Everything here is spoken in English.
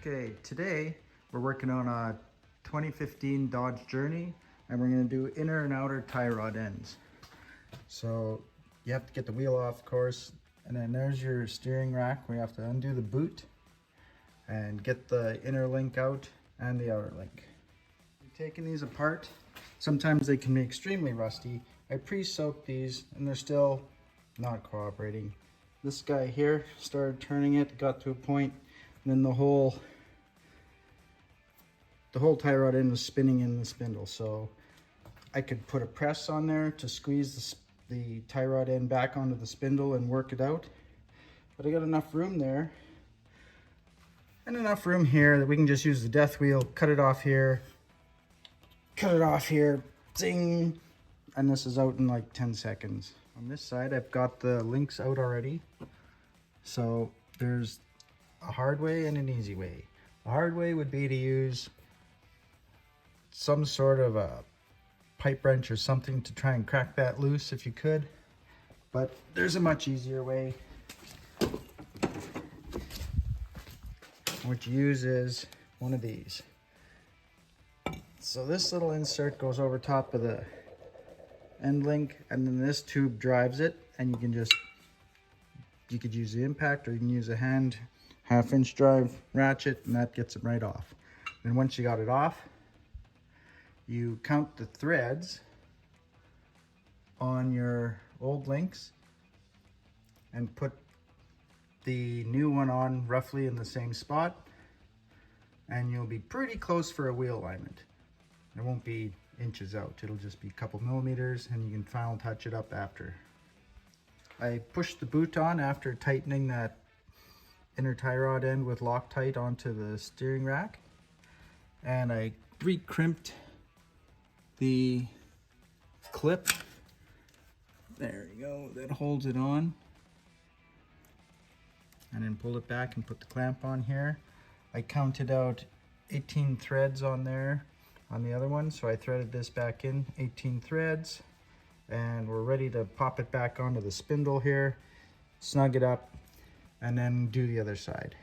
Okay, today we're working on a 2015 Dodge Journey and we're going to do inner and outer tie rod ends. So you have to get the wheel off, of course, and then there's your steering rack. We have to undo the boot and get the inner link out and the outer link. Taking these apart, sometimes they can be extremely rusty. I pre-soaked these and they're still not cooperating. This guy here started turning it, got to a point, and then the whole tie rod end was spinning in the spindle. So I could put a press on there to squeeze the tie rod end back onto the spindle and work it out. But I got enough room there and enough room here that we can just use the death wheel, cut it off here, zing, and this is out in like 10 seconds. On this side, I've got the links out already. So there's a hard way and an easy way. The hard way would be to use some sort of a pipe wrench or something to try and crack that loose if you could. But there's a much easier way. What you use is one of these. So this little insert goes over top of the end link, and then this tube drives it, and you could use the impact, or you can use a hand 1/2-inch drive ratchet, and that gets it right off. And once you got it off, you count the threads on your old links and put the new one on roughly in the same spot, and you'll be pretty close for a wheel alignment. It won't be inches out, it'll just be a couple millimeters, and you can final touch it up after. I pushed the boot on after tightening that inner tie rod end with Loctite onto the steering rack, and I re-crimped the clip. There you go, that holds it on, and then pull it back and put the clamp on here. I counted out 18 threads on there on the other one, so I threaded this back in, 18 threads, and we're ready to pop it back onto the spindle here, snug it up, and then do the other side.